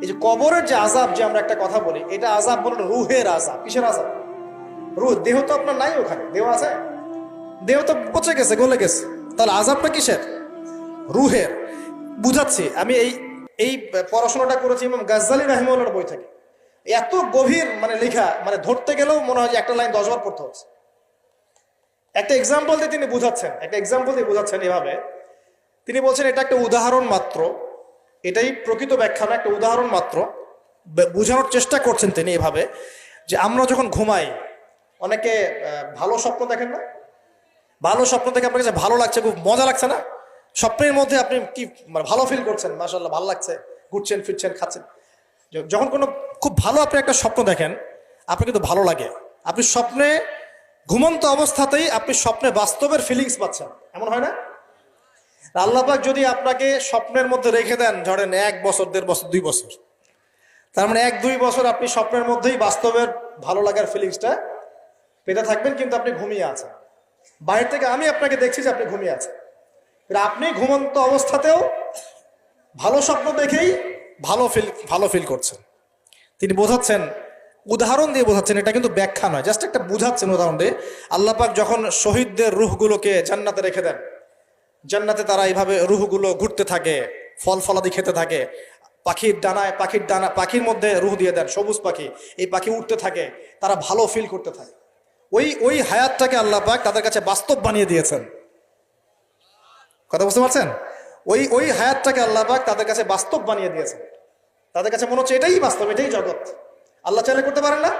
এই যে কবরের যে আযাব, যে আমরা একটা কথা বলি, এটা আযাব বলে রুহের আযাব। কিসের আযাব? রুহ। দেহ তো আপনার নাই, ওখানে দেহ আছে? দেহ তো পচে গেছে, গলে গেছে। তাহলে আযাবটা কিসের? রুহের। বুঝাচ্ছি, আমি এই এই পড়াশোনাটা করেছি ইমাম গাজ্জালী রাহিমাহুল্লাহর বই থেকে। এত গভীর মানে লেখা, মানে ধরতে গেলেও মনে হয় যে একটা লাইন 10 বার পড়তে হচ্ছে। একটা এক্সাম্পল দিয়ে তিনি বুঝাচ্ছেন, এভাবে তিনি বলছেন, এটা একটা উদাহরণ মাত্র, এটাই প্রকৃত ব্যাখ্যা না, একটা উদাহরণ মাত্র। বোঝানোর চেষ্টা করছেন তিনি এভাবে যে আমরা যখন ঘুমাই, অনেকে ভালো স্বপ্ন দেখেন না? ভালো স্বপ্ন দেখে আপনার কাছে ভালো লাগছে, খুব মজা লাগছে না? স্বপ্নের মধ্যে আপনি কি মানে ভালো ফিল করছেন, মাশাআল্লাহ ভালো লাগছে, ঘুরছেন ফিরছেন খাচ্ছেন। যখন কোনো খুব ভালো আপনি একটা স্বপ্ন দেখেন, আপনার কিন্তু ভালো লাগে। আপনি স্বপ্নে ঘুমন্ত অবস্থাতেই আপনি স্বপ্নে বাস্তবের ফিলিংস পাচ্ছেন, এমন হয় না? আল্লাহ পাক যদি আপনাকে স্বপ্নের মধ্যে রেখে দেন, ধরেন 1 বছর 1.5 বছর 2 বছর, তার মানে 1-2 বছর আপনি স্বপ্নের মধ্যেই বাস্তবের ভালো লাগার ফিলিংসটা পেতে থাকবেন, কিন্তু আপনি ঘুমিয়ে আছেন। বাইরে থেকে আমি আপনাকে দেখছি যে আপনি ঘুমিয়ে আছেন, আপনি ঘুমন্ত অবস্থাতেও ভালো স্বপ্ন দেখেই ভালো ফিল করছেন। তিনি বোঝাচ্ছেন, উদাহরণ দিয়ে বোঝাচ্ছেন, এটা কিন্তু ব্যাখ্যা নয়, জাস্ট একটা বুঝাচ্ছেন উদাহরণ দিয়ে। আল্লাহ পাক যখন শহীদদের রূহগুলোকে জান্নাতে রেখে দেন, জান্নাতে তারা এইভাবে রূহগুলো ঘুরতে থাকে, ফল ফলাদি খেতে থাকে, পাখির মধ্যে রূহ দিয়ে দেন, সবুজ পাখি, এই পাখি উঠতে থাকে, তারা ভালো ফিল করতে থাকে। ওই হায়াতটাকে আল্লাহ পাক তাদের কাছে বাস্তব বানিয়ে দিয়েছেন। কথা বুঝতে পারছেন? ওই হায়াতটাকে আল্লাহ পাক তাদের কাছে বাস্তব বানিয়ে দিয়েছেন। তাদের কাছে মনে হচ্ছে এটাই বাস্তব, এটাই জগৎ। আল্লাহ চাইলে করতে পারেন না?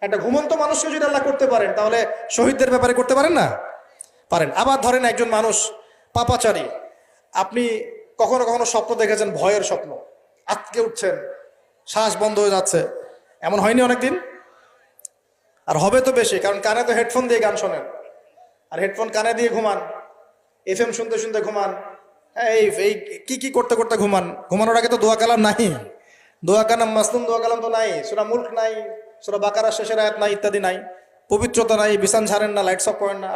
একটা ঘুমন্ত মানুষকে যদি আল্লাহ করতে পারেন, তাহলে শহীদদের ব্যাপারে করতে পারেন না? পারেন। আবার ধরেন একজন মানুষ পাপাচারী, আপনি কখনো কখনো স্বপ্ন দেখেছেন, ভয়ের স্বপ্ন, আটকে উঠছেন, শ্বাস বন্ধ হয়ে যাচ্ছে, এমন হয়নি অনেকদিন? আর হবে তো বেশি, কারণ কানে তো হেডফোন দিয়ে গান শোনেন, আর হেডফোন কানে দিয়ে ঘুমান, FM শুনতে শুনতে ঘুমান, এই এই কি করতে করতে ঘুমান। ঘুমানোর আগে তো দোয়া কালাম নাই, দোয়া কালাম মাসনুন দোয়া কালাম তো নাই, সূরা মুলক নাই, সূরা বাকারা শেষের আয়াত নাই, ইত্যাদি নাই, পবিত্রতা নাই, বিছান ছাড়েন না, লাইটস অফ করেন না।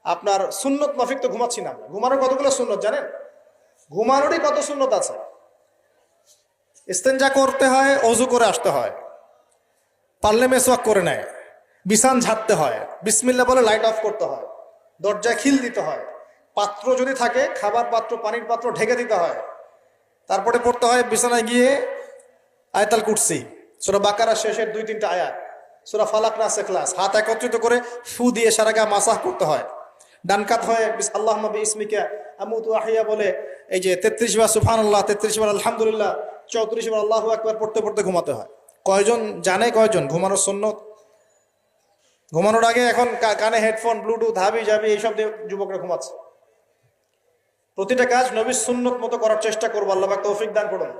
আপনার সুন্নত মাফিক তো ঘুমাচ্ছি না। ঘুমানোর কতগুলো সুন্নত জানেন? ঘুমানোরই কত সুন্নত আছে। ইস্তেঞ্জা করতে হয়, অজু করে আসতে হয়, পারলে মেসওয়াক করে নেয়, বিছান ঝাড়তে হয়, বিসমিল্লাহ বলে লাইট অফ করতে হয়, দরজায় খিল দিতে হয়, পাত্র যদি থাকে খাবার পাত্র, পানির পাত্র ঢেকে দিতে হয়, তারপরে পড়তে হয় বিছানায় গিয়ে আয়াতুল কুরসি, সূরা বাকারা শেষের 2-3টা আয়াত, সূরা ফালাক নাস ইখলাস, হাত একত্রিত করে ফু দিয়ে সারা গা মাসাহ করতে হয়। ডান কাত হয়ে আল্লাহুম্মা বিইসমিকা আমুতু আহইয়া বলে এই যে 33 বার সুবহানাল্লাহ, 33 বার আলহামদুলিল্লাহ, 34 বার আল্লাহু আকবার পড়তে পড়তে ঘুমাতে হয়। কয়জন জানে কয়জন ঘুমানোর সুন্নত? ঘুমানোর আগে এখন কানে হেডফোন, ব্লুটুথ, হাবি জাবি এইসব দিয়ে যুবকরা ঘুমাচ্ছে। প্রতিটা কাজ নবীর সুন্নত মতো করার চেষ্টা করবো। আল্লাহ পাক তৌফিক দান করুন।